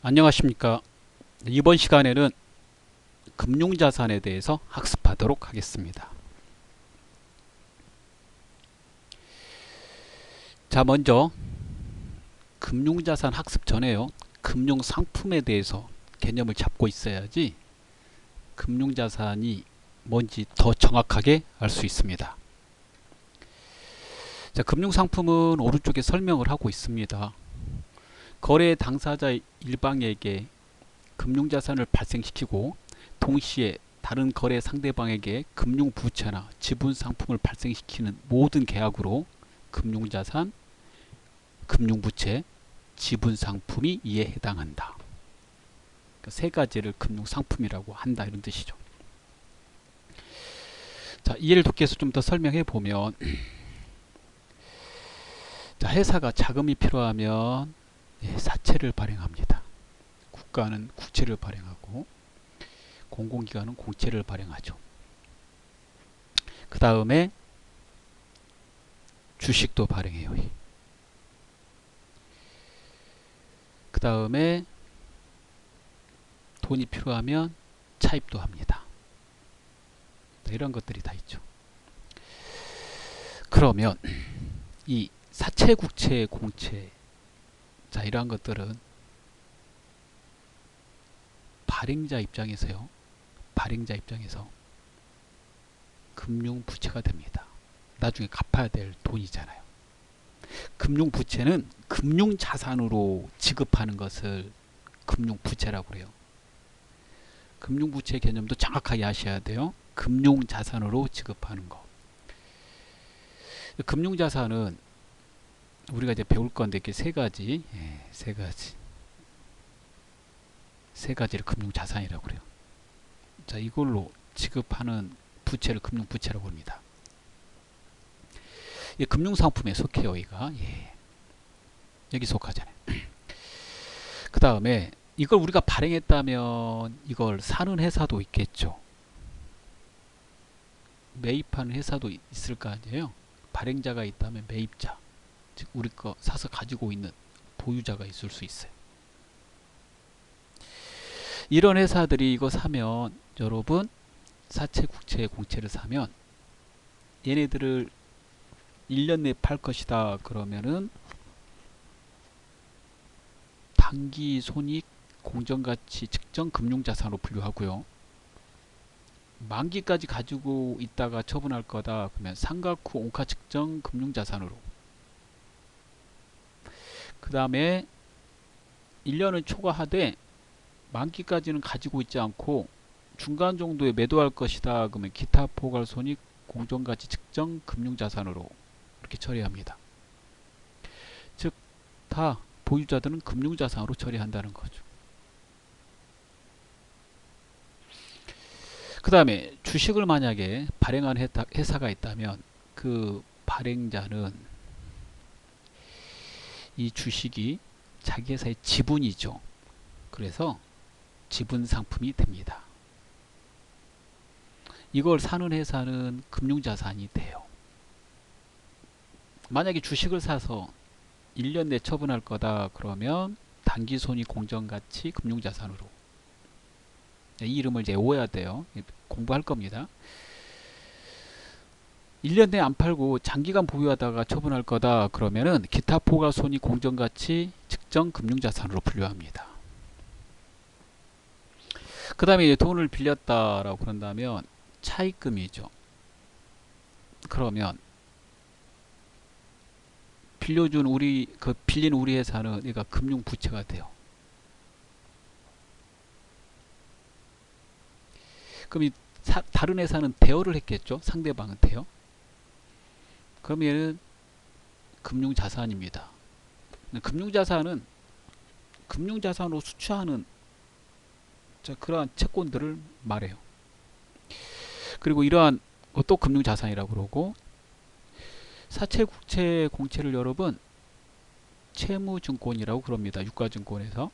안녕하십니까. 이번 시간에는 금융자산에 대해서 학습하도록 하겠습니다. 자, 먼저 금융자산 학습 전에요. 금융상품에 대해서 개념을 잡고 있어야지 금융자산이 뭔지 더 정확하게 알 수 있습니다. 자, 금융상품은 오른쪽에 설명을 하고 있습니다. 거래 당사자 일방에게 금융자산을 발생시키고 동시에 다른 거래 상대방에게 금융부채나 지분상품을 발생시키는 모든 계약으로 금융자산, 금융부채, 지분상품이 이에 해당한다. 그러니까 세 가지를 금융상품이라고 한다, 이런 뜻이죠. 자, 이해를 돕기 위해서 좀 더 설명해 보면, 자, 회사가 자금이 필요하면 사채를 발행합니다. 국가는 국채를 발행하고 공공기관은 공채를 발행하죠. 그 다음에 주식도 발행해요. 그 다음에 돈이 필요하면 차입도 합니다. 이런 것들이 다 있죠. 그러면 이 사채, 국채, 공채, 자, 이러한 것들은 발행자 입장에서요. 발행자 입장에서 금융부채가 됩니다. 나중에 갚아야 될 돈이잖아요. 금융부채는 금융자산으로 지급하는 것을 금융부채라고 해요. 금융부채 개념도 정확하게 아셔야 돼요. 금융자산으로 지급하는 거. 금융자산은 우리가 이제 배울 건데 이렇게 세 가지, 세 가지를 금융자산이라고 그래요. 자, 이걸로 지급하는 부채를 금융부채라고 합니다. 이 금융상품에 속해요, 여기가. 여기 속하잖아요. 그 다음에 이걸 우리가 발행했다면 이걸 사는 회사도 있겠죠. 매입하는 회사도 있을 거 아니에요. 발행자가 있다면 매입자, 즉 우리 거 사서 가지고 있는 보유자가 있을 수 있어요. 이런 회사들이 이거 사면, 여러분, 사채, 국채, 공채를 사면 얘네들을 1년 내에 팔 것이다 그러면은 단기 손익 공정가치 측정 금융자산으로 분류하고요. 만기까지 가지고 있다가 처분할 거다 그러면 상각 후 온가 측정 금융자산으로, 그 다음에 1년을 초과하되 만기까지는 가지고 있지 않고 중간 정도에 매도할 것이다 그러면 기타 포괄 손익 공정가치 측정 금융자산으로 이렇게 처리합니다. 즉 다 보유자들은 금융자산으로 처리한다는 거죠. 그 다음에 주식을 만약에 발행한 회사가 있다면 그 발행자는 이 주식이 자기 회사의 지분이죠. 그래서 지분 상품이 됩니다. 이걸 사는 회사는 금융자산이 돼요. 만약에 주식을 사서 1년 내 처분할 거다 그러면 단기손익 공정가치 금융자산으로. 이 이름을 이제 외워야 돼요. 공부할 겁니다. 1년 내에 안 팔고 장기간 보유하다가 처분할 거다 그러면은 기타 포괄손익 공정가치 측정 금융자산으로 분류합니다. 그 다음에 돈을 빌렸다라고 그런다면 차입금이죠. 그러면 빌려준 빌린 우리 회사는 얘가 금융부채가 돼요. 그럼 다른 회사는 대여를 했겠죠. 상대방은 대여. 그러면 금융자산입니다. 금융자산은 금융자산으로 수취하는 그러한 채권들을 말해요. 그리고 이러한 또 금융자산이라고 그러고, 사채, 국채, 공채를 여러분 채무증권이라고 그럽니다. 유가증권에서.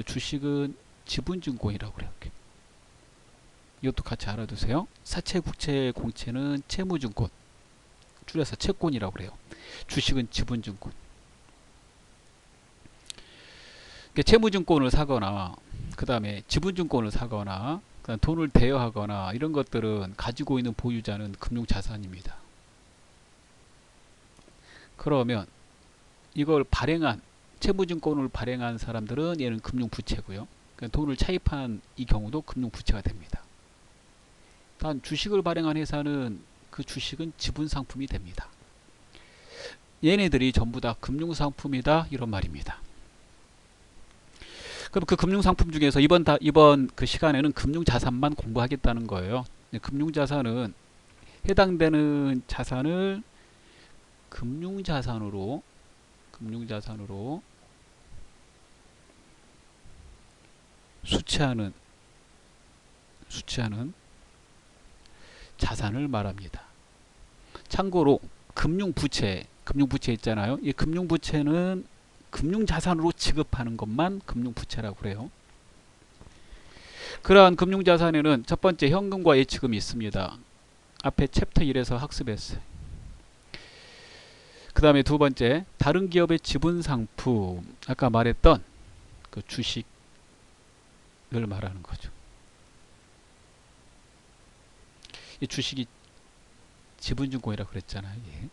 주식은 지분증권이라고 그래요. 이것도 같이 알아두세요. 사채, 국채, 공채는 채무증권, 줄여서 채권이라고 그래요. 주식은 지분증권. 채무증권을 사거나 그 다음에 지분증권을 사거나 그다음 돈을 대여하거나 이런 것들은 가지고 있는 보유자는 금융자산입니다. 그러면 이걸 발행한 채무증권을 발행한 사람들은 얘는 금융부채고요. 그러니까 돈을 차입한 이 경우도 금융부채가 됩니다. 단 주식을 발행한 회사는 그 주식은 지분상품이 됩니다. 얘네들이 전부 다 금융상품이다 이런 말입니다. 그럼 그 금융상품 중에서 이번 그 시간에는 금융자산만 공부하겠다는 거예요. 금융자산은 해당되는 자산을 금융자산으로 수취하는 자산을 말합니다. 참고로 금융부채 있잖아요. 이 금융부채는 금융자산으로 취급하는 것만 금융부채라고 그래요. 그러한 금융자산에는 첫 번째 현금과 예치금이 있습니다. 앞에 챕터 1에서 학습했어요. 그 다음에 두 번째 다른 기업의 지분상품, 아까 말했던 그 주식을 말하는 거죠. 이 주식이 지분증권이라고 그랬잖아요. 예.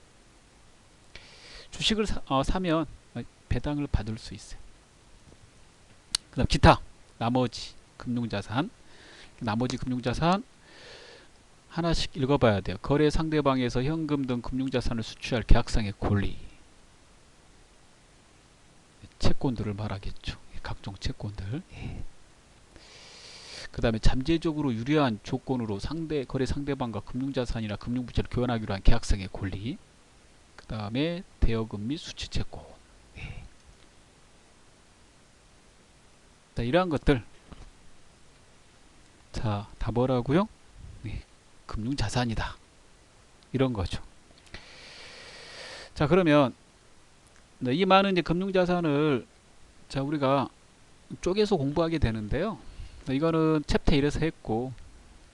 주식을 사면 배당을 받을 수 있어요. 그 다음 기타 나머지 금융자산 하나씩 읽어봐야 돼요. 거래 상대방에서 현금 등 금융자산을 수취할 계약상의 권리, 채권들을 말하겠죠. 각종 채권들. 그 다음에 잠재적으로 유리한 조건으로 거래 상대방과 금융자산이나 금융부채를 교환하기로 한 계약상의 권리, 그 다음에 대여금 및 수취채권. 자, 이러한 것들 다 뭐라고요? 금융자산이다 이런 거죠. 자, 그러면 이 많은 이제 금융자산을 우리가 쪼개서 공부하게 되는데요. 이거는 챕터 1에서 했고,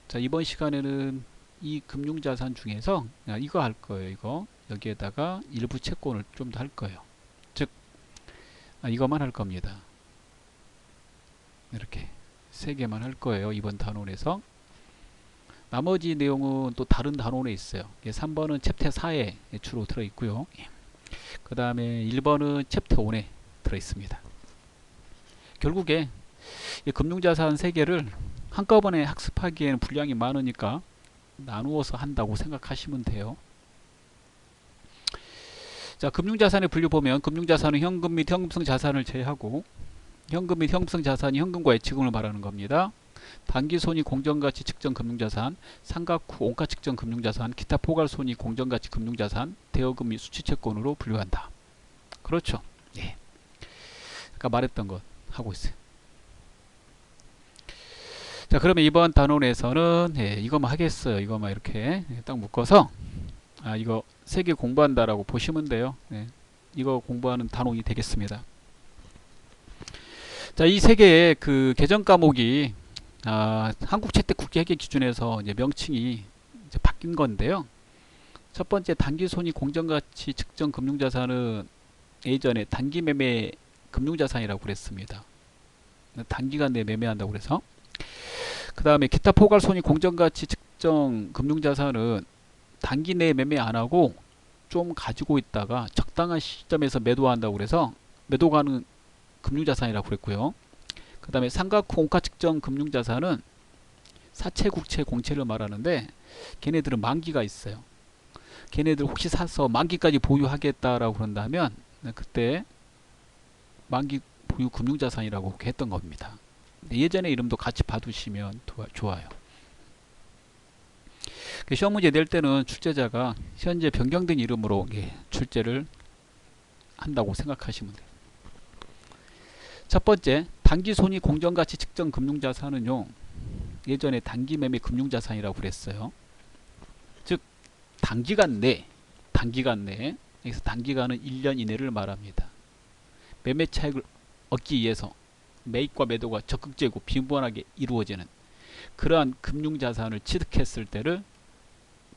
자, 이번 시간에는 이 금융자산 중에서 이거 할 거예요. 이거 여기에다가 일부 채권을 좀 더 할 거예요. 즉 이거만 할 겁니다. 이렇게 3개만 할 거예요. 이번 단원에서. 나머지 내용은 또 다른 단원에 있어요. 3번은 챕터 4에 주로 들어있고요. 그 다음에 1번은 챕터 5에 들어있습니다. 결국에 이 금융자산 3개를 한꺼번에 학습하기에는 분량이 많으니까 나누어서 한다고 생각하시면 돼요. 자, 금융자산의 분류 보면 금융자산은 현금 및 현금성 자산을 제외하고, 현금 및 현금성 자산이 현금과 예치금을 말하는 겁니다. 단기손익 공정가치 측정 금융자산, 삼각후 원가 측정 금융자산, 기타 포괄손익 공정가치 금융자산, 대여금 및 수취채권으로 분류한다. 그렇죠. 예. 아까 말했던 것 하고 있어요. 자, 그러면 이번 단원에서는 이거만 하겠어요. 이거만 이렇게 딱 묶어서 이거 3개 공부한다라고 보시면 돼요. 이거 공부하는 단원이 되겠습니다. 자, 이 3개의 그 개정 과목이 한국 채택 국제회계 기준에서 이제 명칭이 이제 바뀐 건데요. 첫 번째 단기손익 공정가치 측정 금융자산은 예전에 단기매매 금융자산이라고 그랬습니다. 단기간 내에 매매한다고 그래서. 그 다음에 기타 포괄손익 공정가치 측정 금융자산은 단기 내에 매매 안하고 좀 가지고 있다가 적당한 시점에서 매도한다고 그래서 매도가는 금융자산이라고 그랬고요. 그 다음에 삼각후 원가 측정 금융자산은 사채, 국채, 공채를 말하는데 걔네들은 만기가 있어요. 걔네들 혹시 사서 만기까지 보유하겠다라고 그런다면 그때 만기 보유 금융자산이라고 했던 겁니다. 예전의 이름도 같이 봐두시면 좋아요. 시험 문제 낼 때는 출제자가 현재 변경된 이름으로 출제를 한다고 생각하시면 돼요. 첫 번째, 단기손익 공정가치 측정 금융자산은요, 예전에 단기매매 금융자산이라고 그랬어요. 즉 단기간 내, 여기서 단기간은 1년 이내를 말합니다. 매매 차익을 얻기 위해서 매입과 매도가 적극적이고 빈번하게 이루어지는 그러한 금융자산을 취득했을 때를,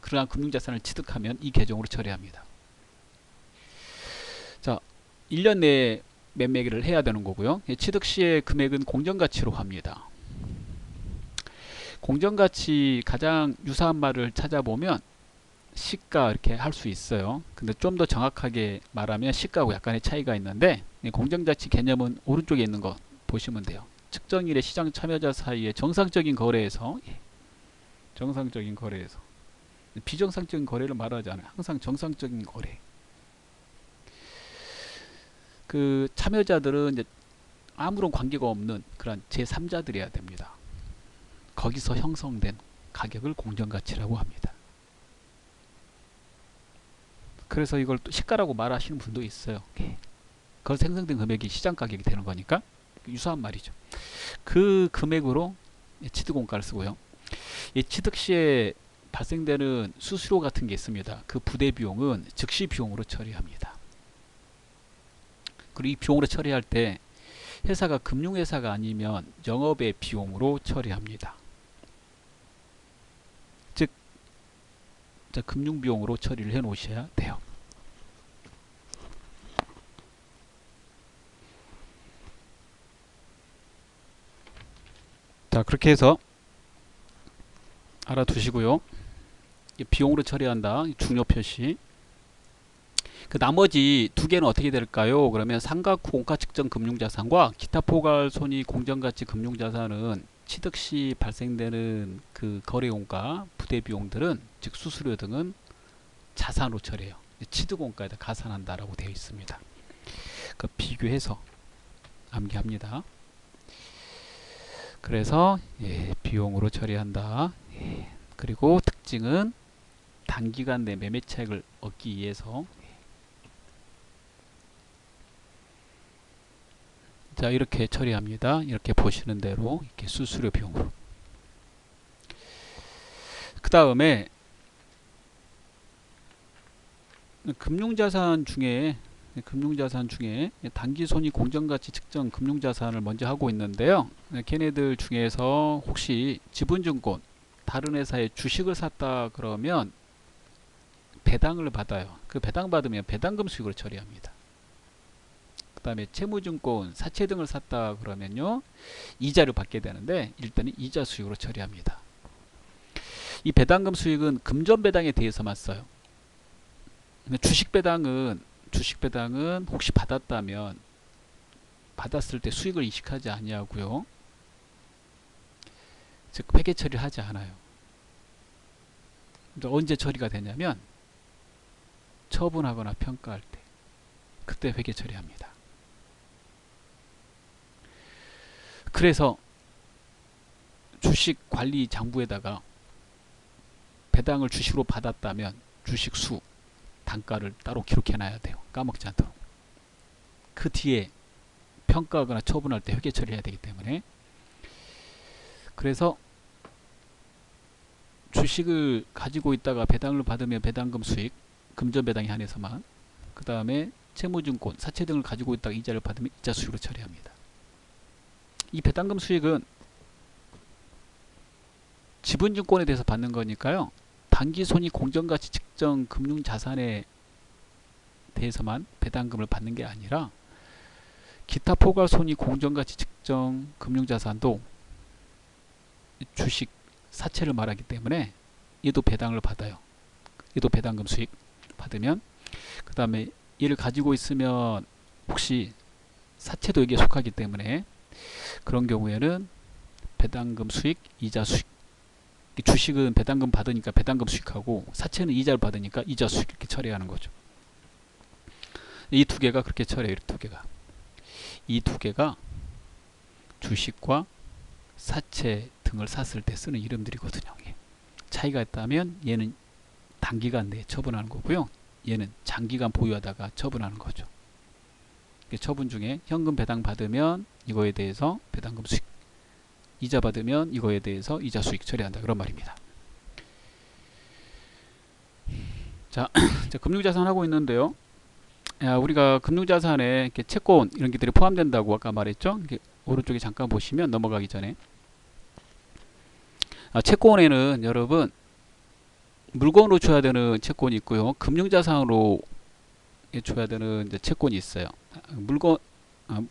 그러한 금융자산을 취득하면 이 계정으로 처리합니다. 자, 1년 내에 매매를 해야 되는 거고요. 취득 시의 금액은 공정가치로 합니다. 공정가치 가장 유사한 말을 찾아보면 시가 이렇게 할 수 있어요. 근데 좀 더 정확하게 말하면 시가하고 약간의 차이가 있는데, 공정가치 개념은 오른쪽에 있는 거 보시면 돼요. 측정일의 시장 참여자 사이의 정상적인 거래에서, 정상적인 거래에서, 비정상적인 거래를 말하지 않아요. 항상 정상적인 거래. 그 참여자들은 이제 아무런 관계가 없는 그런 제3자들이어야 됩니다. 거기서 형성된 가격을 공정가치라고 합니다. 그래서 이걸 또 시가라고 말하시는 분도 있어요. 그걸 생성된 금액이 시장 가격이 되는 거니까 유사한 말이죠. 그 금액으로 취득원가를 쓰고요. 이 취득 시에 발생되는 수수료 같은 게 있습니다. 그 부대 비용은 즉시 비용으로 처리합니다. 그리고 이 비용으로 처리할 때 회사가 금융회사가 아니면 영업의 비용으로 처리합니다. 즉 금융비용으로 처리를 해 놓으셔야 돼요. 자, 그렇게 해서 알아두시고요. 비용으로 처리한다. 중요 표시. 그 나머지 두 개는 어떻게 될까요? 그러면 삼각후 공가 측정 금융자산과 기타 포괄 손익 공정가치 금융자산은 취득 시 발생되는 그 거래원가, 부대 비용들은 즉 수수료 등은 자산으로 처리해요. 취득원가에다 가산한다라고 되어 있습니다. 그 비교해서 암기합니다. 그래서 비용으로 처리한다. 그리고 특징은 단기간 내 매매 차익을 얻기 위해서 자, 이렇게 처리합니다. 이렇게 보시는 대로 이렇게 수수료 비용으로. 그 다음에 금융자산 중에 단기손익 공정가치 측정 금융자산을 먼저 하고 있는데요. 걔네들 중에서 혹시 지분증권 다른 회사의 주식을 샀다 그러면 배당을 받아요. 그 배당 받으면 배당금 수익을 처리합니다. 그 다음에 채무증권 사채 등을 샀다 그러면요 이자를 받게 되는데 일단은 이자 수익으로 처리합니다. 이 배당금 수익은 금전 배당에 대해서만 써요. 주식 배당은 혹시 받았다면 받았을 때 수익을 인식하지 아니하고요. 즉 회계 처리를 하지 않아요. 언제 처리가 되냐면 처분하거나 평가할 때 그때 회계 처리합니다. 그래서 주식관리장부에다가 배당을 주식으로 받았다면 주식 수 단가를 따로 기록해 놔야 돼요. 까먹지 않도록. 그 뒤에 평가하거나 처분할 때 회계 처리해야 되기 때문에. 그래서 주식을 가지고 있다가 배당을 받으면 배당금 수익, 금전 배당에 한해서만. 그 다음에 채무증권, 사채 등을 가지고 있다가 이자를 받으면 이자 수익으로 처리합니다. 이 배당금 수익은 지분증권에 대해서 받는 거니까요. 단기손익 공정가치 측정 금융자산에 대해서만 배당금을 받는 게 아니라 기타 포괄손익 공정가치 측정 금융자산도 주식 사채를 말하기 때문에 얘도 배당을 받아요. 얘도 배당금 수익 받으면 그 다음에 얘를 가지고 있으면 혹시 사채도 여기에 속하기 때문에 그런 경우에는 배당금 수익, 이자 수익. 주식은 배당금 받으니까 배당금 수익하고 사채는 이자를 받으니까 이자 수익 이렇게 처리하는 거죠. 이 두 개가 그렇게 처리해요. 이 두 개가 주식과 사채 등을 샀을 때 쓰는 이름들이거든요. 차이가 있다면 얘는 단기간 내에 처분하는 거고요. 얘는 장기간 보유하다가 처분하는 거죠. 처분 중에 현금 배당 받으면 이거에 대해서 배당금 수익, 이자 받으면 이거에 대해서 이자 수익 처리한다. 그런 말입니다. 자, 금융자산 하고 있는데요. 우리가 금융자산에 이렇게 채권 이런 것들이 포함된다고 아까 말했죠. 이렇게 오른쪽에 잠깐 보시면 넘어가기 전에 채권에는 여러분 물건으로 줘야 되는 채권이 있고요. 금융자산으로 줘야 되는 이제 채권이 있어요. 물건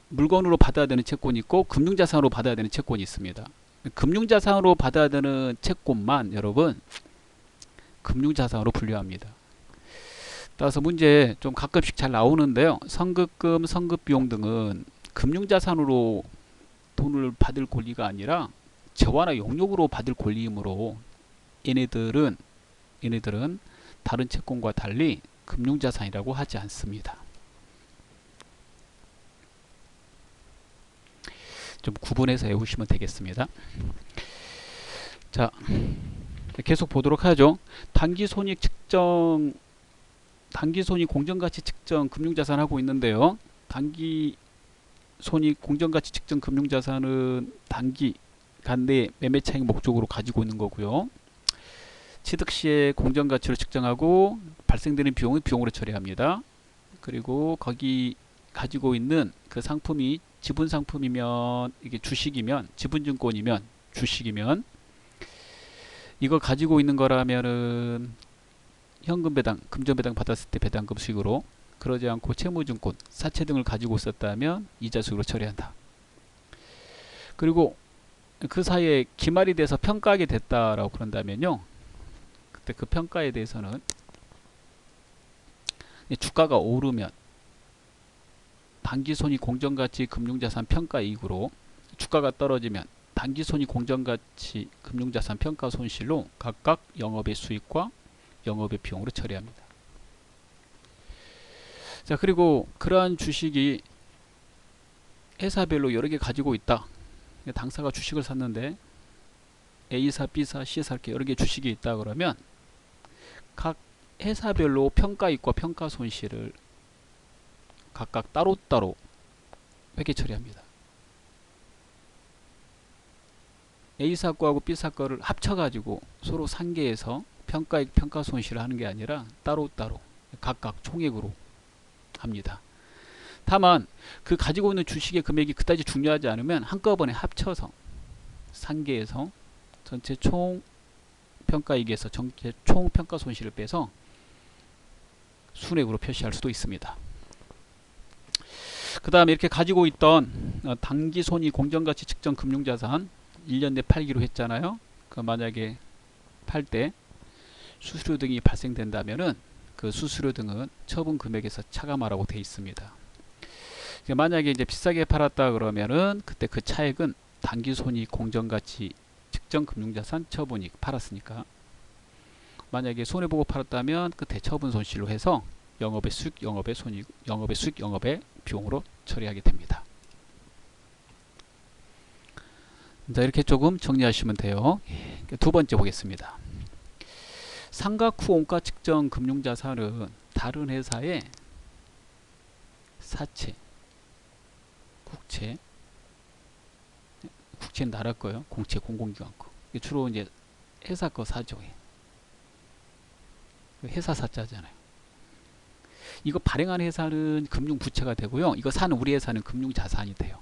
물건으로 받아야 되는 채권이 있고 금융자산으로 받아야 되는 채권이 있습니다. 금융자산으로 받아야 되는 채권만 여러분 금융자산으로 분류합니다. 따라서 문제 좀 가끔씩 잘 나오는데요. 선급금, 선급비용 등은 금융자산으로 돈을 받을 권리가 아니라 재화나 용역으로 받을 권리이므로 얘네들은 다른 채권과 달리 금융자산이라고 하지 않습니다. 좀 구분해서 외우시면 되겠습니다. 자, 계속 보도록 하죠. 단기손익 측정, 단기손익 공정가치 측정 금융자산 하고 있는데요. 단기손익 공정가치 측정 금융자산은 단기간 내 매매차익 목적으로 가지고 있는 거고요. 취득 시에 공정가치를 측정하고 발생되는 비용은 비용으로 처리합니다. 그리고 거기 가지고 있는 그 상품이 지분 상품이면, 이게 주식이면, 지분증권이면, 주식이면, 이걸 가지고 있는 거라면은 현금 배당, 금전 배당 받았을 때 배당금 수익으로, 그러지 않고 채무증권, 사채 등을 가지고 있었다면 이자 수익으로 처리한다. 그리고 그 사이에 기말이 돼서 평가하게 됐다라고 그런다면요, 그때 그 평가에 대해서는 주가가 오르면 단기손익 공정가치 금융자산 평가이익으로, 주가가 떨어지면 단기손익 공정가치 금융자산 평가 손실로 각각 영업의 수익과 영업의 비용으로 처리합니다. 자, 그리고 그러한 주식이 회사별로 여러 개 가지고 있다. 당사가 주식을 샀는데 A사, B사, C사 이렇게 여러 개 주식이 있다 그러면 각 회사별로 평가이익과 평가 손실을 각각 따로따로 회계 처리합니다. A사 거하고 B사 거를 합쳐가지고 서로 상계해서 평가이익, 평가 손실을 하는 게 아니라 따로따로 각각 총액으로 합니다. 다만 그 가지고 있는 주식의 금액이 그다지 중요하지 않으면 한꺼번에 합쳐서 상계해서 전체 총 평가이익에서 전체 총 평가 손실을 빼서 순액으로 표시할 수도 있습니다. 그 다음에 이렇게 가지고 있던 단기손익 공정가치 측정 금융자산 1년 내 팔기로 했잖아요. 그 만약에 팔 때 수수료 등이 발생된다면은 그 수수료 등은 처분 금액에서 차감하라고 되어 있습니다. 만약에 이제 비싸게 팔았다 그러면은 그때 그 차액은 단기손익 공정가치 측정 금융자산 처분이익, 팔았으니까. 만약에 손해보고 팔았다면 그 대처분 손실로 해서 영업의 수익, 영업의 손익, 영업의 수익, 영업의 비용으로 처리하게 됩니다. 자, 이렇게 조금 정리하시면 돼요. 두 번째 보겠습니다. 상각 후 원가 측정 금융자산은 다른 회사의 사채, 국채, 국채는 나라 거요, 공채, 공공기관 거. 주로 이제 회사 거 사죠. 회사 사자잖아요. 이거 발행한 회사는 금융부채가 되고요. 이거 사는 우리 회사는 금융자산이 돼요.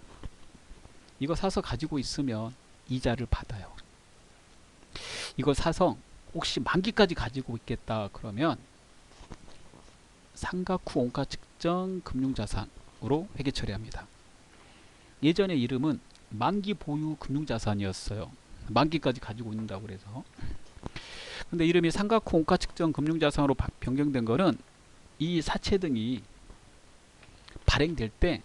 이거 사서 가지고 있으면 이자를 받아요. 이걸 사서 혹시 만기까지 가지고 있겠다 그러면 상각 후 원가 측정 금융자산으로 회계 처리합니다. 예전의 이름은 만기 보유 금융자산이었어요. 만기까지 가지고 있는다고 그래서. 근데 이름이 상각 후 원가 측정 금융자산으로 변경된 거는 이 사채 등이 발행될 때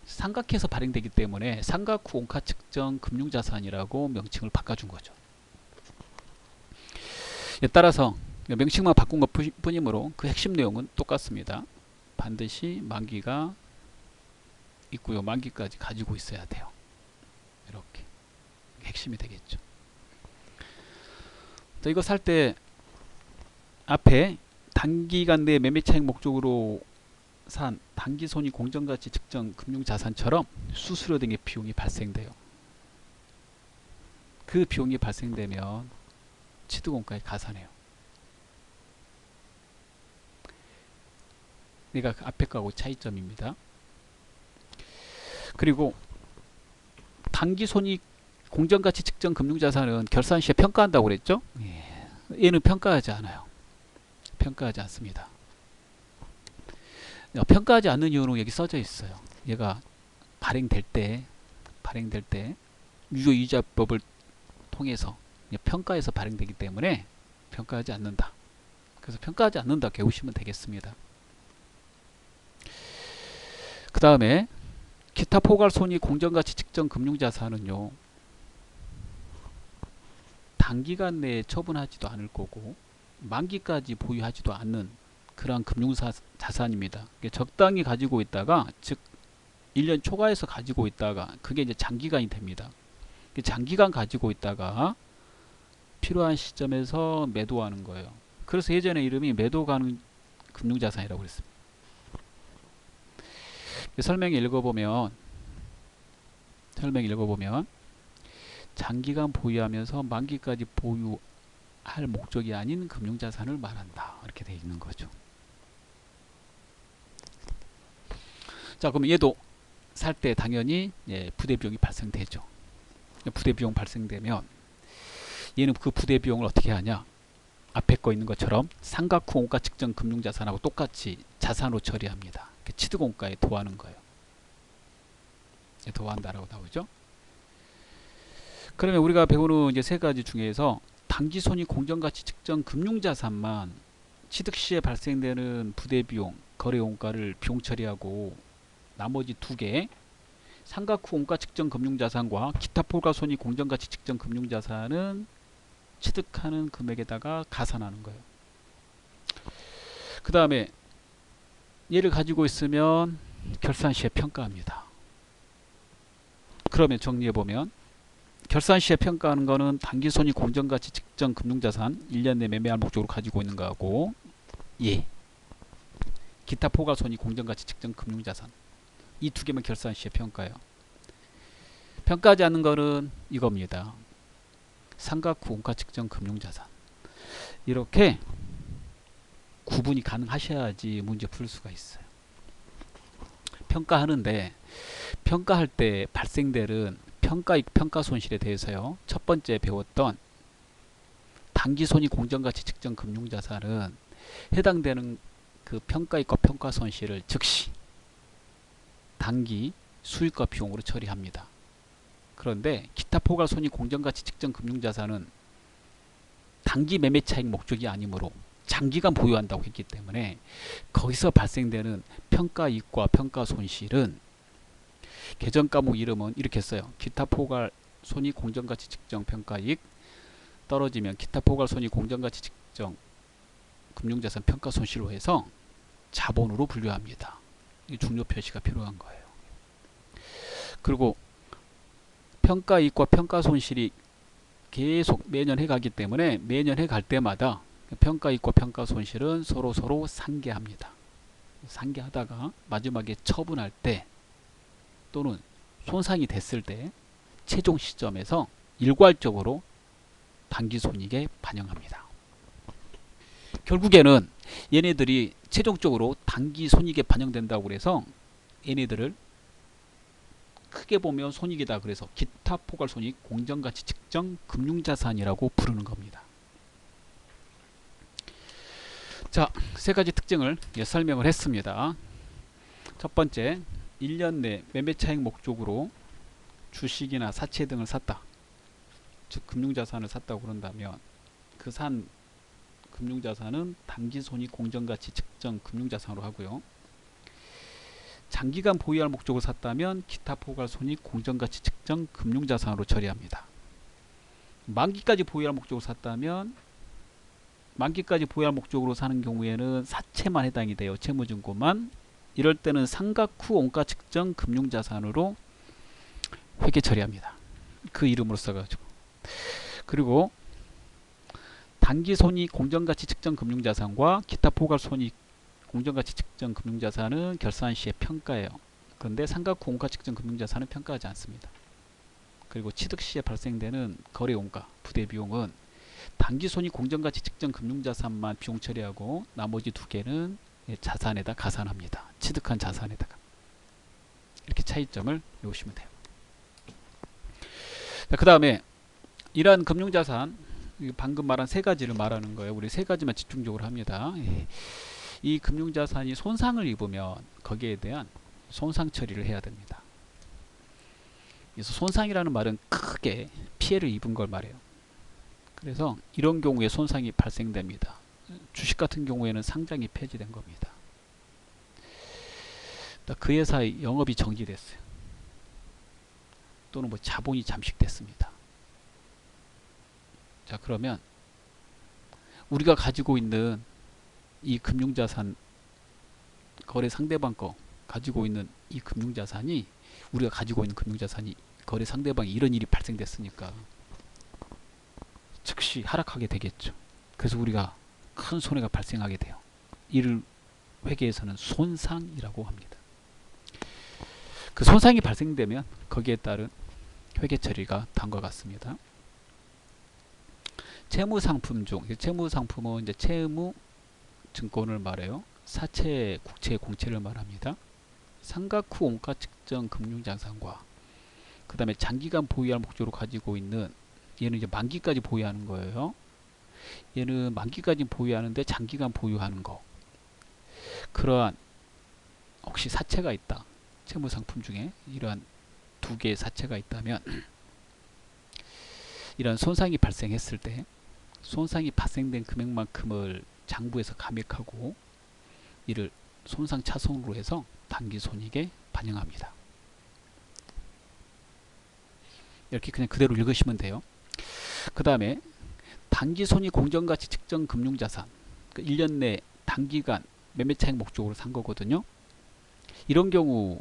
상각해서 발행되기 때문에 상각 후 원가 측정 금융자산이라고 명칭을 바꿔준 거죠. 따라서 명칭만 바꾼 것 뿐이므로 그 핵심 내용은 똑같습니다. 반드시 만기가 있고요. 만기까지 가지고 있어야 돼요. 이렇게 핵심이 되겠죠. 자, 이거 살 때 앞에 단기간 내 매매차익 목적으로 산 단기손익 공정가치 측정 금융자산처럼 수수료 등의 비용이 발생돼요. 그 비용이 발생되면 취득원가에 가산해요. 그러니까 그 앞에 거하고 차이점입니다. 그리고 단기손익 공정가치 측정 금융자산은 결산 시에 평가한다고 그랬죠? 얘는 평가하지 않아요. 평가하지 않습니다. 평가하지 않는 이유는 여기 써져 있어요. 얘가 발행될 때 유효이자법을 통해서 평가해서 발행되기 때문에 평가하지 않는다. 그래서 평가하지 않는다 외우시면 되겠습니다. 그 다음에 기타 포괄손익 공정가치 측정 금융자산은요, 단기간 내에 처분하지도 않을 거고 만기까지 보유하지도 않는 그러한 금융자산입니다. 적당히 가지고 있다가, 즉 1년 초과해서 가지고 있다가 그게 이제 장기간이 됩니다. 장기간 가지고 있다가 필요한 시점에서 매도하는 거예요. 그래서 예전에 이름이 매도 가능 금융자산이라고 그랬습니다. 설명 읽어보면 장기간 보유하면서 만기까지 보유할 목적이 아닌 금융자산을 말한다. 이렇게 되어 있는 거죠. 자, 그럼 얘도 살 때 당연히 부대비용이 발생되죠. 부대비용 발생되면 얘는 그 부대비용을 어떻게 하냐, 앞에 거 있는 것처럼 상각 후 원가 측정 금융자산하고 똑같이 자산으로 처리합니다. 취득원가에 도하는 거예요. 도한다라고 나오죠. 그러면 우리가 배우는 이제 세 가지 중에서 당기손익 공정가치 측정 금융자산만 취득 시에 발생되는 부대비용, 거래원가를 비용 처리하고, 나머지 두 개 상각 후 원가 측정 금융자산과 기타 포괄손익 공정가치 측정 금융자산은 취득하는 금액에다가 가산하는 거예요. 그 다음에 얘를 가지고 있으면 결산 시에 평가합니다. 그러면 정리해보면 결산 시에 평가하는 거는 단기손익 공정가치 측정 금융자산 1년 내 매매할 목적으로 가지고 있는 거하고, 기타 포괄손익 공정가치 측정 금융자산, 이 두 개만 결산 시에 평가해요. 평가하지 않는 거는 이겁니다. 상각 후 원가 측정 금융자산. 이렇게 구분이 가능하셔야지 문제 풀 수가 있어요. 평가하는데, 평가할 때 발생되는 평가익 평가손실에 대해서요, 첫 번째 배웠던 단기손익 공정가치 측정 금융자산은 해당되는 그 평가익과 평가손실을 즉시 단기 수익과 비용으로 처리합니다. 그런데 기타 포괄손익 공정가치 측정 금융자산은 단기 매매 차익 목적이 아니므로 장기간 보유한다고 했기 때문에 거기서 발생되는 평가이익과 평가손실은 계정 과목 이름은 이렇게 써요. 기타 포괄손익 공정가치 측정 평가이익 떨어지면 기타 포괄손익 공정가치 측정 금융자산 평가손실로 해서 자본으로 분류합니다. 이 중요 표시가 필요한 거예요. 그리고 평가이익과 평가손실이 계속 매년 해가기 때문에 매년 해갈 때마다 평가이익과 평가손실은 서로 상계합니다. 상계하다가 마지막에 처분할 때 또는 손상이 됐을 때 최종 시점에서 일괄적으로 단기손익에 반영합니다. 결국에는 얘네들이 최종적으로 단기손익에 반영된다고 해서 얘네들을 크게 보면 손익이다 그래서 기타 포괄손익 공정가치 측정 금융자산이라고 부르는 겁니다. 자, 세 가지 특징을 설명을 했습니다. 첫 번째, 1년 내 매매 차익 목적으로 주식이나 사채 등을 샀다. 즉 금융자산을 샀다고 그런다면 그 산 금융자산은 단기손익 공정가치 측정 금융자산으로 하고요. 장기간 보유할 목적으로 샀다면 기타 포괄손익 공정가치 측정 금융자산으로 처리합니다. 만기까지 보유할 목적으로 샀다면 만기까지 보유할 목적으로 사는 경우에는 사채만 해당이 돼요. 채무증권만. 이럴 때는 상각 후 원가 측정 금융자산으로 회계 처리합니다. 그 이름으로 써가지고. 그리고 단기손익 공정가치 측정 금융자산과 기타 포괄손익 공정가치 측정 금융자산은 결산 시에 평가해요. 그런데 상각 후 원가 측정 금융자산은 평가하지 않습니다. 그리고 취득 시에 발생되는 거래원가, 부대비용은 단기손익 공정가치 측정 금융자산만 비용 처리하고 나머지 두 개는 자산에다 가산합니다. 취득한 자산에다가. 이렇게 차이점을 외우시면 돼요. 그 다음에 이러한 금융자산, 방금 말한 세 가지를 말하는 거예요. 우리 세 가지만 집중적으로 합니다. 이 금융자산이 손상을 입으면 거기에 대한 손상 처리를 해야 됩니다. 그래서 손상이라는 말은 크게 피해를 입은 걸 말해요. 그래서 이런 경우에 손상이 발생됩니다. 주식 같은 경우에는 상장이 폐지된 겁니다. 그 회사의 영업이 정지됐어요. 또는 뭐 자본이 잠식됐습니다. 자, 그러면 우리가 가지고 있는 이 금융자산, 거래 상대방 거 가지고 있는 이 금융자산이, 우리가 가지고 있는 금융자산이 거래 상대방이 이런 일이 발생됐으니까 즉시 하락하게 되겠죠. 그래서 우리가 큰 손해가 발생하게 돼요. 이를 회계에서는 손상이라고 합니다. 그 손상이 발생되면 거기에 따른 회계 처리가 다음과 같습니다. 채무상품 중, 채무상품은 이제 채무 증권을 말해요. 사채, 국채, 공채를 말합니다. 상각 후 원가 측정 금융자산과 그 다음에 장기간 보유할 목적으로 가지고 있는, 얘는 이제 만기까지 보유하는 거예요. 얘는 만기까지 보유하는데 장기간 보유하는 거. 그러한 혹시 사채가 있다. 채무상품 중에 이러한 두 개의 사채가 있다면 이런 손상이 발생했을 때 손상이 발생된 금액만큼을 장부에서 감액하고 이를 손상 차손으로 해서 당기손익에 반영합니다. 이렇게 그냥 그대로 읽으시면 돼요. 그 다음에 당기손익 공정가치 측정 금융자산, 1년 내 단기간 매매차익 목적으로 산 거거든요. 이런 경우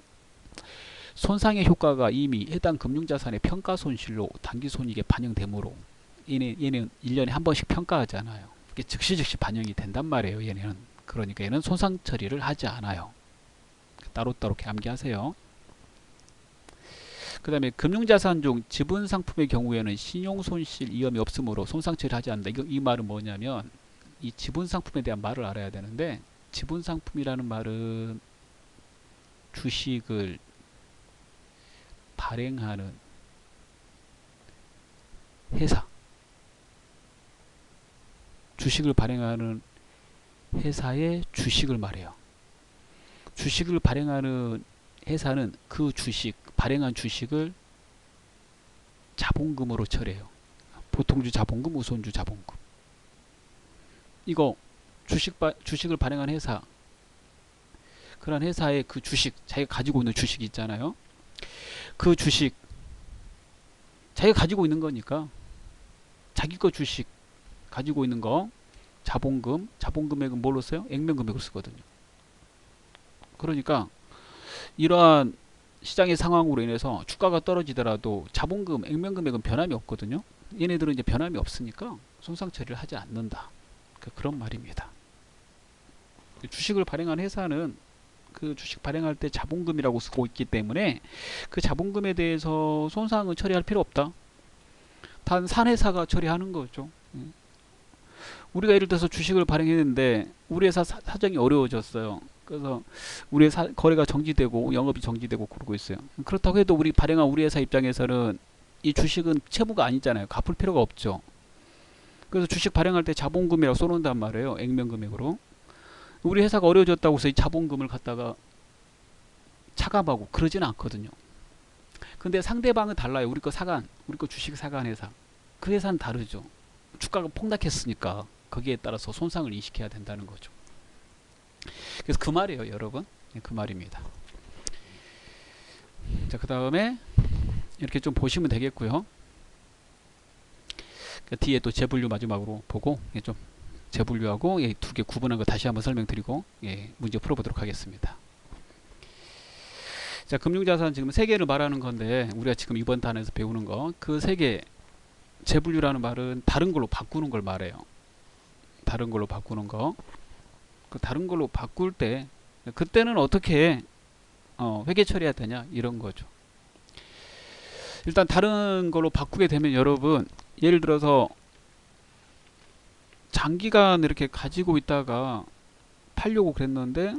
손상의 효과가 이미 해당 금융자산의 평가손실로 당기손익에 반영되므로 얘는 1년에 한 번씩 평가하잖아요. 그게 즉시 반영이 된단 말이에요. 얘는. 그러니까 얘는 손상 처리를 하지 않아요. 따로따로 암기하세요. 그 다음에 금융자산 중 지분상품의 경우에는 신용손실 위험이 없으므로 손상 처리하지 않는다. 이 말은 뭐냐면 이 지분상품에 대한 말을 알아야 되는데, 지분상품이라는 말은 주식을 발행하는 회사, 주식을 발행하는 회사의 주식을 말해요. 주식을 발행하는 회사는 그 주식, 발행한 주식을 자본금으로 처리해요. 보통주 자본금, 우선주 자본금. 이거 주식을 발행한 회사, 그런 회사의 그 주식, 자기가 가지고 있는 주식이 있잖아요. 그 주식 자기가 가지고 있는 거니까 자기 거 주식 가지고 있는 거 자본금, 자본금액은 뭘로 써요? 액면금액으로 쓰거든요. 그러니까 이러한 시장의 상황으로 인해서 주가가 떨어지더라도 자본금, 액면금액은 변함이 없거든요. 얘네들은 이제 변함이 없으니까 손상 처리를 하지 않는다. 그런 말입니다. 주식을 발행한 회사는 그 주식 발행할 때 자본금이라고 쓰고 있기 때문에 그 자본금에 대해서 손상은 처리할 필요 없다. 단 산회사가 처리하는 거죠. 우리가 예를 들어서 주식을 발행했는데 우리 회사 사정이 어려워졌어요. 그래서 우리 회사 거래가 정지되고 영업이 정지되고 그러고 있어요. 그렇다고 해도 우리 발행한 우리 회사 입장에서는 이 주식은 채무가 아니잖아요. 갚을 필요가 없죠. 그래서 주식 발행할 때 자본금이라고 써놓는단 말이에요. 액면금액으로. 우리 회사가 어려워졌다고 해서 이 자본금을 갖다가 차감하고 그러지는 않거든요. 근데 상대방은 달라요. 우리 거 주식 사간 회사. 그 회사는 다르죠. 주가가 폭락했으니까 거기에 따라서 손상을 인식해야 된다는 거죠. 그래서 그 말이에요, 여러분. 그 말입니다. 자, 그 다음에 이렇게 좀 보시면 되겠고요. 뒤에 또 재분류 마지막으로 보고 좀 재분류하고 두 개 구분한 거 다시 한번 설명드리고 문제 풀어보도록 하겠습니다. 자, 금융자산 지금 세 개를 말하는 건데 우리가 지금 이번 단에서 배우는 거 그 세 개, 재분류라는 말은 다른 걸로 바꾸는 걸 말해요. 다른 걸로 바꾸는 거. 그 다른 걸로 바꿀 때 그때는 어떻게 회계 처리해야 되냐 이런 거죠. 일단 다른 걸로 바꾸게 되면 여러분, 예를 들어서 장기간 이렇게 가지고 있다가 팔려고 그랬는데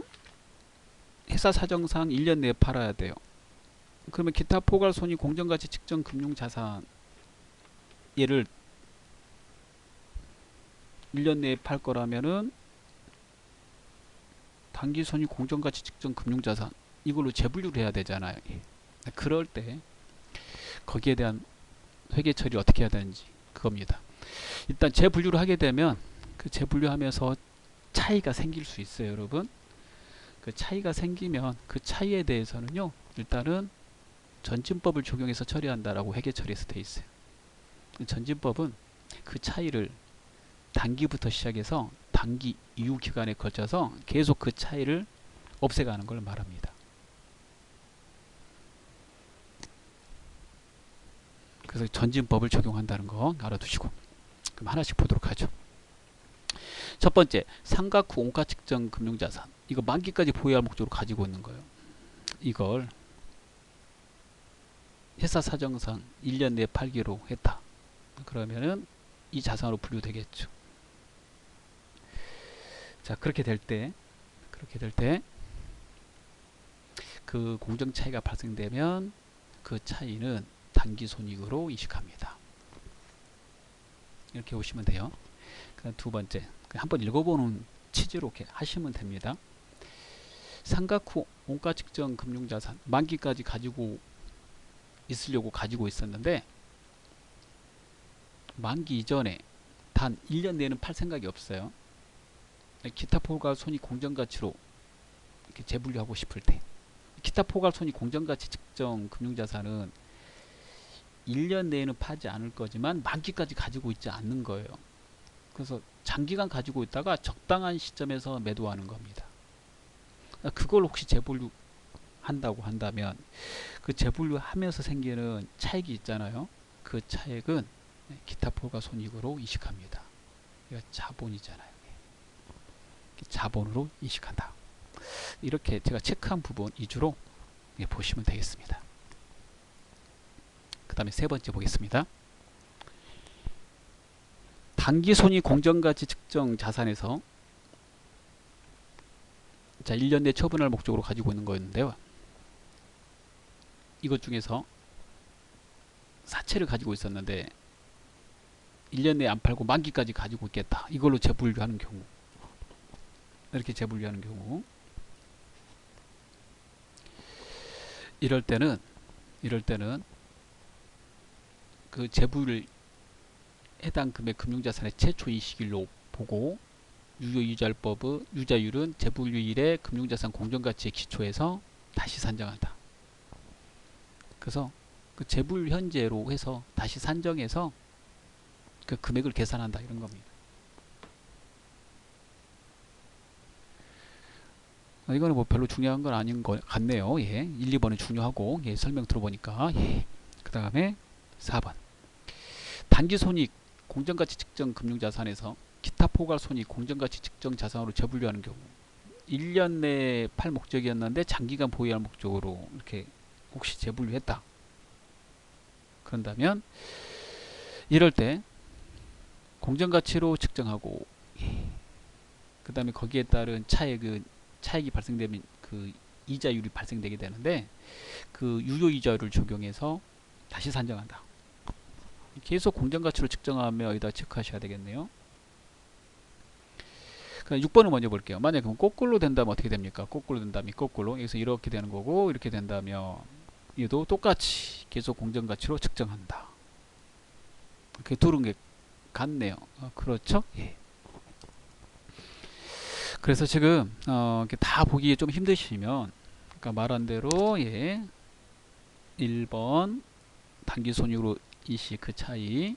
회사 사정상 1년 내에 팔아야 돼요. 그러면 기타 포괄손익 공정가치 측정 금융자산, 얘를 1년 내에 팔 거라면은 단기손익 공정가치 측정 금융자산, 이걸로 재분류를 해야 되잖아요. 그럴 때 거기에 대한 회계 처리 어떻게 해야 되는지 그겁니다. 일단 재분류를 하게 되면 그 재분류하면서 차이가 생길 수 있어요, 여러분. 그 차이가 생기면 그 차이에 대해서는요, 일단은 전진법을 적용해서 처리한다라고 회계 처리에서 돼 있어요. 전진법은 그 차이를 단기부터 시작해서 단기 이후 기간에 걸쳐서 계속 그 차이를 없애가는 걸 말합니다. 그래서 전진법을 적용한다는 거 알아두시고, 그럼 하나씩 보도록 하죠. 첫 번째, 상각 후 원가 측정 금융자산. 이거 만기까지 보유할 목적으로 가지고 있는 거예요. 이걸 회사 사정상 1년 내에 팔기로 했다. 그러면은 이 자산으로 분류되겠죠. 자, 그렇게 될 때 그 공정 차이가 발생되면 그 차이는 단기 손익으로 인식합니다. 이렇게 보시면 돼요. 그다음 두 번째, 한번 읽어보는 취지로 이렇게 하시면 됩니다. 상각 후 원가 측정 금융자산, 만기까지 가지고 있으려고 가지고 있었는데 만기 이전에 단 1년 내에는 팔 생각이 없어요. 기타 포괄 손익 공정가치로 이렇게 재분류하고 싶을 때, 기타 포괄 손익 공정가치 측정 금융자산은 1년 내에는 파지 않을 거지만 만기까지 가지고 있지 않는 거예요. 그래서 장기간 가지고 있다가 적당한 시점에서 매도하는 겁니다. 그걸 혹시 재분류 한다고 한다면 그 재분류 하면서 생기는 차익이 있잖아요. 그 차익은 기타 포괄 손익으로 인식합니다. 이거 자본이잖아요. 자본으로 인식한다. 이렇게 제가 체크한 부분 위주로 보시면 되겠습니다. 그 다음에 세 번째 보겠습니다. 단기 손익 공정가치 측정 자산에서, 자, 1년 내 처분할 목적으로 가지고 있는 거였는데요. 이것 중에서 사채를 가지고 있었는데 1년 내에 안 팔고 만기까지 가지고 있겠다. 이걸로 재분류하는 경우, 이렇게 재분류하는 경우, 이럴 때는 그 재분류를 해당 금액 금융자산의 최초 인식일로 보고 유효유자율법의 유자율은 재분류일의 금융자산 공정가치에 기초해서 다시 산정한다. 그래서 그 재분류 현재로 해서 다시 산정해서 그 금액을 계산한다, 이런 겁니다. 이거는 뭐 별로 중요한 건 아닌 것 같네요. 예. 1, 2번은 중요하고, 예, 설명 들어보니까. 예. 그 다음에 4번. 단기 손익 공정가치 측정 금융자산에서 기타 포괄 손익 공정가치 측정 자산으로 재분류하는 경우 1년 내에 팔 목적이었는데 장기간 보유할 목적으로 이렇게 혹시 재분류했다. 그런다면 이럴 때 공정가치로 측정하고, 그 다음에 거기에 따른 차익이 발생되면 그 이자율이 발생되게 되는데 그 유효이자율을 적용해서 다시 산정한다. 계속 공정가치로 측정하며 여기다 체크하셔야 되겠네요. 6번을 먼저 볼게요. 만약에 그럼 거꾸로 된다면 어떻게 됩니까? 거꾸로 된다면 거꾸로, 여기서 이렇게 되는 거고, 이렇게 된다면 얘도 똑같이 계속 공정가치로 측정한다. 이렇게 두른 게 같네요. 그렇죠? 예. 그래서 지금 이렇게 다 보기 좀 힘드시면, 그러니까 말한 대로, 예, 1번 단기 손익으로 인식 그 차이,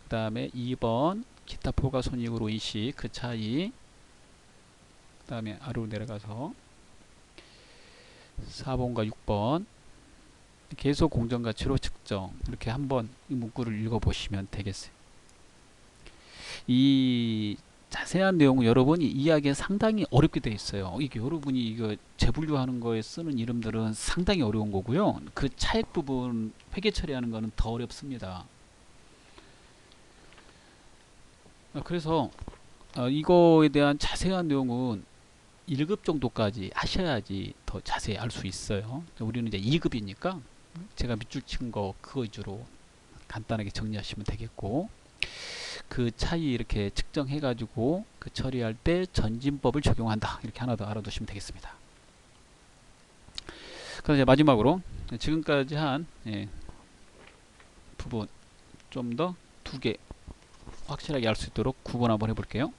그 다음에 2번 기타 포괄 손익으로 인식 그 차이, 그 다음에 아래로 내려가서 4번과 6번 계속 공정가치로 측정, 이렇게 한번 이 문구를 읽어보시면 되겠어요. 이 자세한 내용은 여러분이 이해하기에 상당히 어렵게 되어 있어요. 이게 여러분이 이거 재분류하는 거에 쓰는 이름들은 상당히 어려운 거고요. 그 차액 부분 회계 처리하는 거는 더 어렵습니다. 그래서 이거에 대한 자세한 내용은 1급 정도까지 하셔야지 더 자세히 알 수 있어요. 우리는 이제 2급이니까 제가 밑줄 친 거 그거 위주로 간단하게 정리하시면 되겠고, 그 차이 이렇게 측정해 가지고 그 처리할 때 전진법을 적용한다, 이렇게 하나 더 알아두시면 되겠습니다. 그럼 이제 마지막으로 지금까지 한 부분 좀 더 두 개 확실하게 알 수 있도록 구분 한번 해볼게요.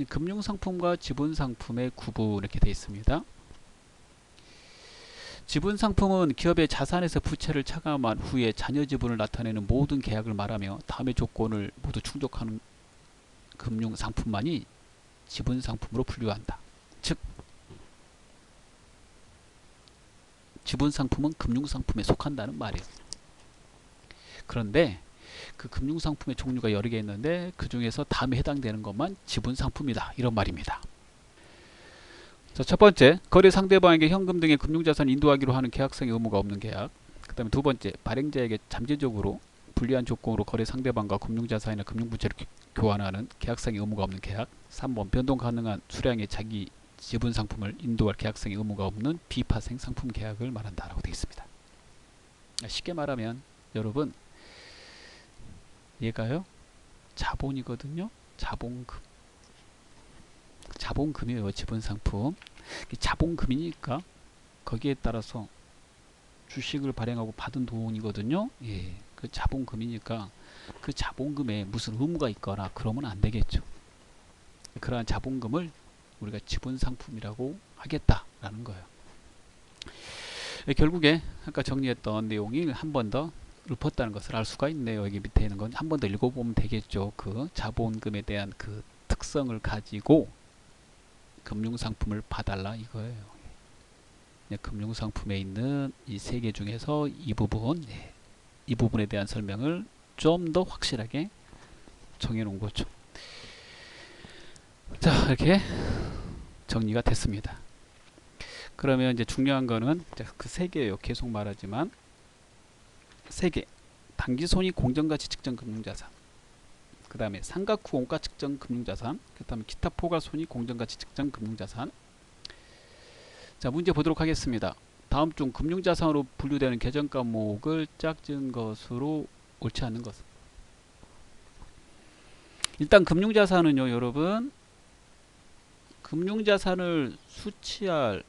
금융상품과 지분상품의 구분 이렇게 되어 있습니다. 지분상품은 기업의 자산에서 부채를 차감한 후에 잔여 지분을 나타내는 모든 계약을 말하며 다음의 조건을 모두 충족하는 금융상품만이 지분상품으로 분류한다. 즉 지분상품은 금융상품에 속한다는 말이에요. 그런데 그 금융상품의 종류가 여러 개 있는데 그 중에서 다음에 해당되는 것만 지분상품이다 이런 말입니다. 자, 첫 번째, 거래 상대방에게 현금 등의 금융자산을 인도하기로 하는 계약성의 의무가 없는 계약. 그 다음에 두 번째, 발행자에게 잠재적으로 불리한 조건으로 거래 상대방과 금융자산이나 금융부채를 교환하는 계약성의 의무가 없는 계약. 3번, 변동 가능한 수량의 자기 지분 상품을 인도할 계약성의 의무가 없는 비파생 상품 계약을 말한다라고 되어 있습니다. 쉽게 말하면 여러분 얘가요 자본이거든요. 자본금. 자본금이에요. 지분상품. 자본금이니까 거기에 따라서 주식을 발행하고 받은 돈이거든요. 예, 그 자본금이니까 그 자본금에 무슨 의무가 있거나 그러면 안 되겠죠. 그러한 자본금을 우리가 지분상품이라고 하겠다라는 거예요. 예, 결국에 아까 정리했던 내용이 한 번 더 읊었다는 것을 알 수가 있네요. 여기 밑에 있는 건 한 번 더 읽어보면 되겠죠. 그 자본금에 대한 그 특성을 가지고 금융상품을 봐달라 이거예요. 금융상품에 있는 이 세 개 중에서 이 부분, 이 부분에 대한 설명을 좀 더 확실하게 정해 놓은 거죠. 자, 이렇게 정리가 됐습니다. 그러면 이제 중요한 거는 그 세 개예요. 계속 말하지만 세 개. 단기손익 공정가치 측정 금융자산. 그 다음에 상각 후 원가 측정 금융자산, 그 다음에 기타 포괄 손익 공정가치 측정 금융자산. 자, 문제 보도록 하겠습니다. 다음 중 금융자산으로 분류되는 계정 과목을 짝지은 것으로 옳지 않는 것은? 일단 금융자산은요, 여러분, 금융자산을 수취할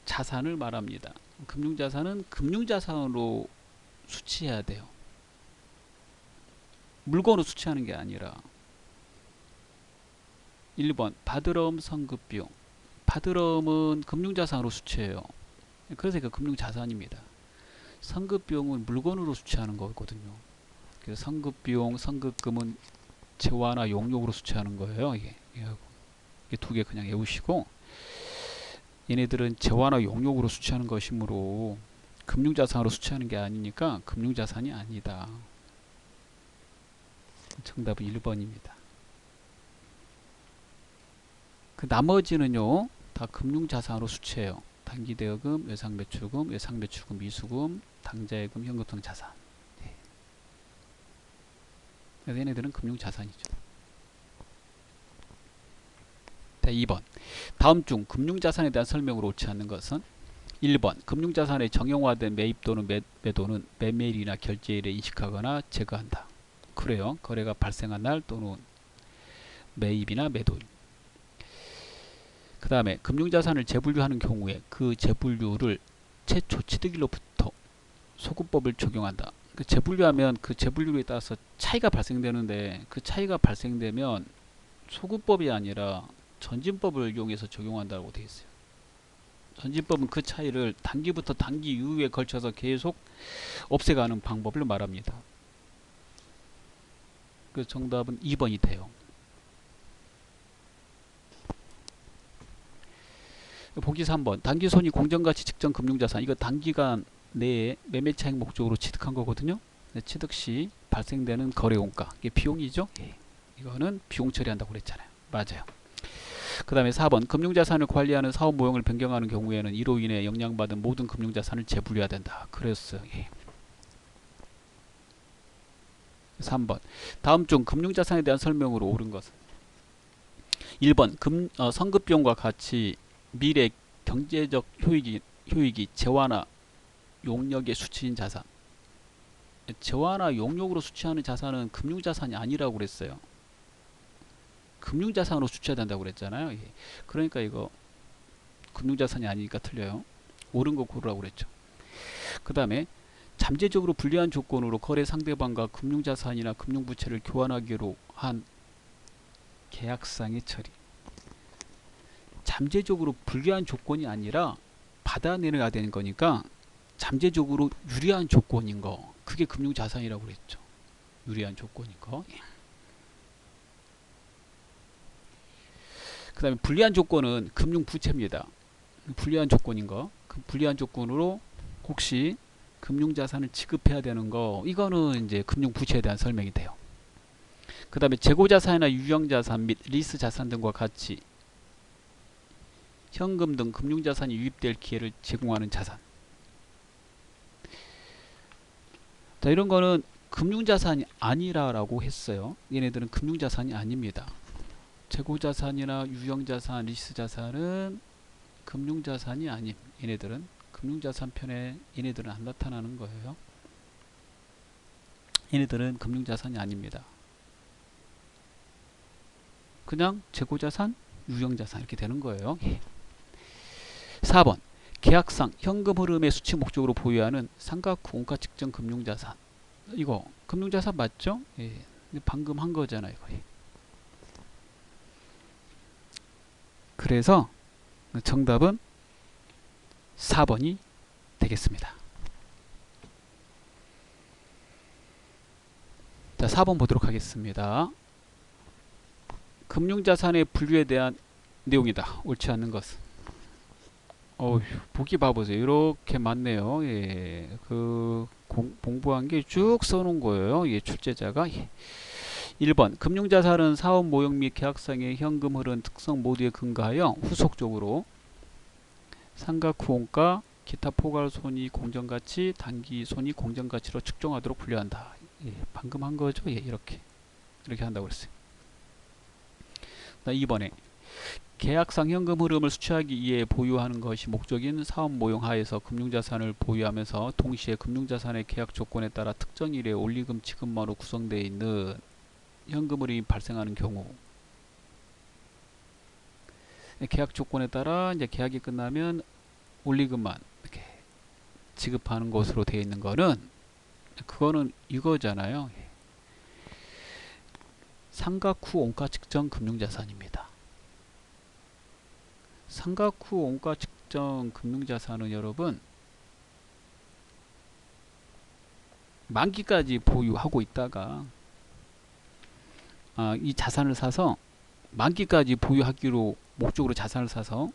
자산을 말합니다. 금융자산은 금융자산으로 수취해야 돼요. 물건으로 수취하는 게 아니라. 1번 바드럼 선급비용. 바드럼은 금융자산으로 수취해요. 그래서 그 금융자산입니다. 선급비용은 물건으로 수취하는 거거든요. 그래서 선급비용, 선급금은 재화나 용역으로 수취하는 거예요. 이게 두 개 그냥 외우시고, 얘네들은 재화나 용역으로 수취하는 것이므로 금융자산으로 수취하는 게 아니니까 금융자산이 아니다. 정답은 1번입니다. 그 나머지는요 다 금융자산으로 수취해요. 단기대여금, 외상매출금, 외상매출금 미수금, 당자예금, 현금성 자산. 그래서 얘네들은 금융자산이죠. 자, 2번. 다음 중 금융자산에 대한 설명으로 옳지 않는 것은? 1번. 금융자산의 정형화된 매입 또는 매도는 매매일이나 결제일에 인식하거나 제거한다. 그래요. 거래가 발생한 날 또는 매입이나 매도일. 그 다음에 금융자산을 재분류하는 경우에 그 재분류를 최초 취득일로부터 소급법을 적용한다. 그 재분류하면 그 재분류에 따라서 차이가 발생되는데 그 차이가 발생되면 소급법이 아니라 전진법을 이용해서 적용한다고 되어 있어요. 전진법은 그 차이를 단기부터 단기 이후에 걸쳐서 계속 없애가는 방법을 말합니다. 그 정답은 2번이 돼요. 보기 3번. 단기손익 공정가치 측정 금융자산. 이거 단기간 내에 매매차익 목적으로 취득한 거거든요. 취득 시 발생되는 거래원가. 이게 비용이죠. 예. 이거는 비용 처리한다고 그랬잖아요. 맞아요. 그 다음에 4번. 금융자산을 관리하는 사업 모형을 변경하는 경우에는 이로 인해 영향받은 모든 금융자산을 재분류해야 된다. 그랬어요. 예. 3번. 다음 중 금융자산에 대한 설명으로 옳은 것은? 1번. 선급비용과 같이 미래 경제적 효익이 재화나 용역의 수치인 자산. 재화나 용역으로 수취하는 자산은 금융자산이 아니라고 그랬어요. 금융자산으로 수취해야 된다고 그랬잖아요. 예. 그러니까 이거 금융자산이 아니니까 틀려요. 옳은 거 고르라고 그랬죠. 그 다음에 잠재적으로 불리한 조건으로 거래 상대방과 금융자산이나 금융부채를 교환하기로 한 계약상의 처리. 잠재적으로 불리한 조건이 아니라 받아내야 되는 거니까 잠재적으로 유리한 조건인 거, 그게 금융자산이라고 그랬죠. 유리한 조건인 거. 그 다음에 불리한 조건은 금융부채입니다. 불리한 조건인 거, 그 불리한 조건으로 혹시 금융자산을 지급해야 되는 거, 이거는 이제 금융부채에 대한 설명이 돼요. 그 다음에 재고자산이나 유형자산 및 리스자산 등과 같이 현금 등 금융자산이 유입될 기회를 제공하는 자산. 자, 이런 거는 금융자산이 아니라고 했어요. 얘네들은 금융자산이 아닙니다. 재고자산이나 유형자산, 리스자산은 금융자산이 아님. 얘네들은 금융자산 편에 얘네들은 안 나타나는 거예요. 얘네들은 금융자산이 아닙니다. 그냥 재고자산, 유형자산 이렇게 되는 거예요. 4번 계약상 현금 흐름의 수치 목적으로 보유하는 삼각후 원가 측정 금융자산. 이거 금융자산 맞죠? 예. 방금 한 거잖아요. 이거. 그래서 정답은 4번이 되겠습니다. 자, 4번 보도록 하겠습니다. 금융자산의 분류에 대한 내용이다. 옳지 않는 것은. 보기 봐보세요. 이렇게 많네요. 예, 공부한 게 쭉 써놓은 거예요. 예, 출제자가. 1번 금융자산은 사업 모형 및 계약상의 현금 흐름 특성 모두에 근거하여 후속적으로 삼각후 원가, 기타 포괄 손익 공정가치, 단기 손익 공정가치로 측정하도록 분류한다. 예, 방금 한 거죠. 예, 이렇게 한다고 그랬어요. 2번에 계약상 현금 흐름을 수취하기 위해 보유하는 것이 목적인 사업 모형 하에서 금융자산을 보유하면서 동시에 금융자산의 계약 조건에 따라 특정 일의 올리금 지급만으로 구성되어 있는 현금 흐름이 발생하는 경우, 계약 조건에 따라 이제 계약이 끝나면 올리금만 이렇게 지급하는 것으로 되어 있는 거는, 그거는 이거잖아요. 삼각후 원가 측정 금융자산입니다. 삼각후 원가 측정 금융자산은 여러분 만기까지 보유하고 있다가 이 자산을 사서 만기까지 보유하기로 목적으로 자산을 사서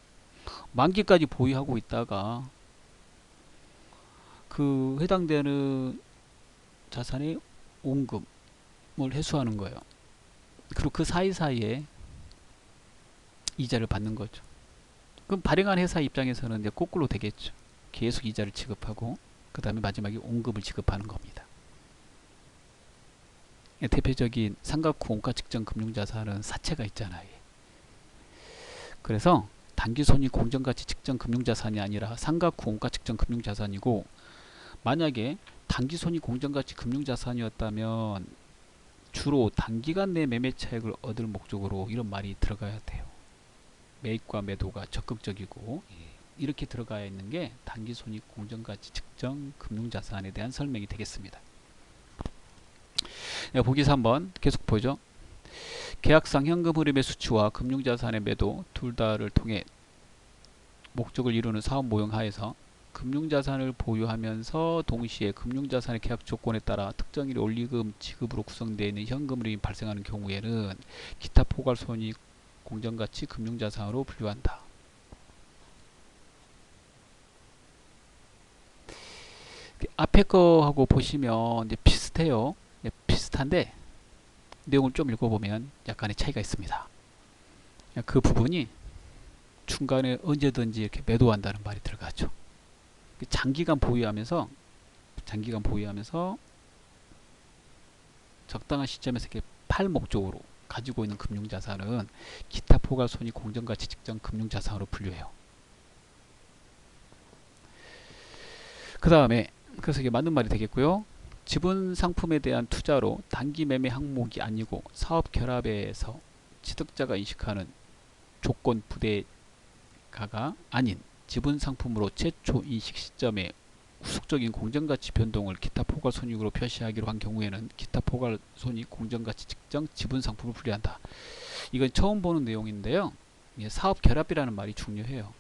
만기까지 보유하고 있다가 그 해당되는 자산의 원금을 회수하는 거예요. 그리고 그 사이사이에 이자를 받는 거죠. 그럼 발행한 회사 입장에서는 이제 거꾸로 되겠죠. 계속 이자를 지급하고 그 다음에 마지막에 원금을 지급하는 겁니다. 대표적인 삼각후 원가 측정 금융자산은 사채가 있잖아요. 그래서 단기손익 공정가치 측정 금융자산이 아니라 삼각후 원가 측정 금융자산이고, 만약에 단기손익 공정가치 금융자산이었다면 주로 단기간 내 매매 차익을 얻을 목적으로 이런 말이 들어가야 돼요. 매입과 매도가 적극적이고, 이렇게 들어가야 있는 게 단기손익 공정가치 측정 금융자산에 대한 설명이 되겠습니다. 보기 3번 계속 보죠. 계약상 현금 흐름의 수치와 금융자산의 매도 둘 다를 통해 목적을 이루는 사업 모형 하에서 금융자산을 보유하면서 동시에 금융자산의 계약 조건에 따라 특정일의 올리금 지급으로 구성되어 있는 현금 흐름이 발생하는 경우에는 기타 포괄 손익 공정가치 금융자산으로 분류한다. 앞에 거하고 보시면 이제 비슷해요. 비슷한데 내용을 좀 읽어보면 약간의 차이가 있습니다. 그 부분이 중간에 언제든지 이렇게 매도한다는 말이 들어가죠. 장기간 보유하면서 적당한 시점에서 이렇게 팔 목적으로 가지고 있는 금융자산은 기타 포괄 손익 공정가치 측정 금융자산으로 분류해요. 그 다음에 그래서 이게 맞는 말이 되겠고요. 지분 상품에 대한 투자로 단기 매매 항목이 아니고 사업 결합에서 취득자가 인식하는 조건 부대가가 아닌 지분 상품으로 최초 인식 시점에 후속적인 공정가치 변동을 기타 포괄손익으로 표시하기로 한 경우에는 기타 포괄손익 공정가치 측정 지분상품을 분류한다. 이건 처음 보는 내용인데요. 사업 결합이라는 말이 중요해요.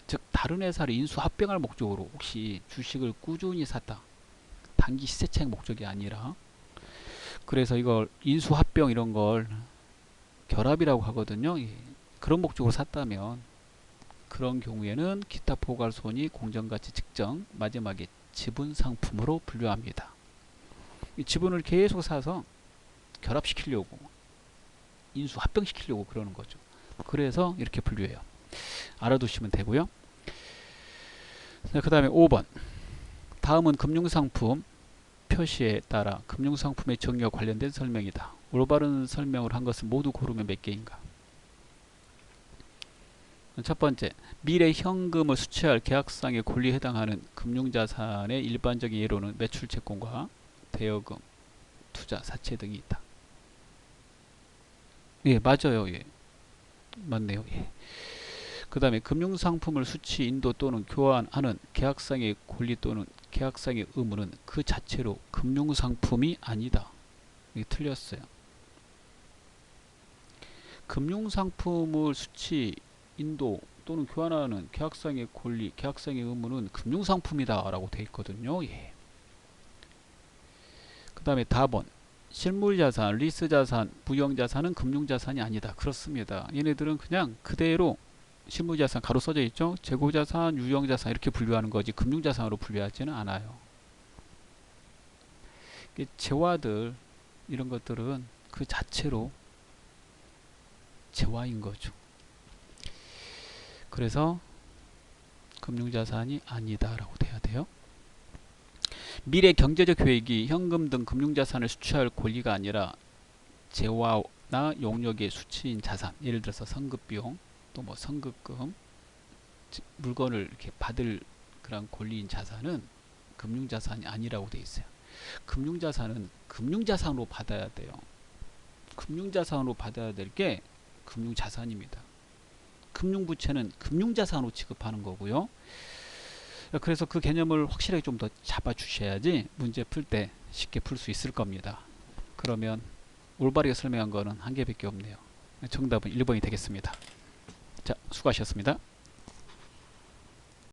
즉 다른 회사를 인수합병할 목적으로 혹시 주식을 꾸준히 샀다. 단기 시세차익 목적이 아니라, 그래서 이걸 인수합병 이런 걸 결합이라고 하거든요. 그런 목적으로 샀다면 그런 경우에는 기타 포괄손익 공정가치 측정 마지막에 지분상품으로 분류합니다. 이 지분을 계속 사서 결합시키려고 인수합병시키려고 그러는 거죠. 그래서 이렇게 분류해요. 알아두시면 되고요. 그 다음에 5번. 다음은 금융상품 표시에 따라 금융상품의 정의와 관련된 설명이다. 올바른 설명을 한 것을 모두 고르면 몇 개인가? 첫 번째, 미래 현금을 수취할 계약상의 권리에 해당하는 금융자산의 일반적인 예로는 매출채권과 대여금, 투자, 사채 등이 있다. 예, 맞아요. 예, 맞네요. 예. 그 다음에 금융상품을 수취, 인도 또는 교환하는 계약상의 권리 또는 계약상의 의무는 그 자체로 금융상품이 아니다. 이게 틀렸어요. 금융상품을 수취, 인도 또는 교환하는 계약상의 권리, 계약상의 의무는 금융상품이다 라고 되어 있거든요. 예. 그 다음에 답은 실물자산, 리스자산, 무형자산은 금융자산이 아니다. 그렇습니다. 얘네들은 그냥 그대로 실물자산 가로 써져 있죠. 재고자산, 유형자산 이렇게 분류하는 거지 금융자산으로 분류하지는 않아요. 재화들 이런 것들은 그 자체로 재화인 거죠. 그래서 금융자산이 아니다 라고 돼야 돼요. 미래 경제적 계획이 현금 등 금융자산을 수취할 권리가 아니라 재화나 용역의 수취인 자산, 예를 들어서 선급비용 또 뭐 선급금, 물건을 이렇게 받을 그런 권리인 자산은 금융자산이 아니라고 돼 있어요. 금융자산은 금융자산으로 받아야 돼요. 금융자산으로 받아야 될 게 금융자산입니다. 금융부채는 금융자산으로 취급하는 거고요. 그래서 그 개념을 확실하게 좀 더 잡아 주셔야지 문제 풀 때 쉽게 풀 수 있을 겁니다. 그러면 올바르게 설명한 거는 한 개밖에 없네요. 정답은 1번이 되겠습니다. 자, 수고하셨습니다.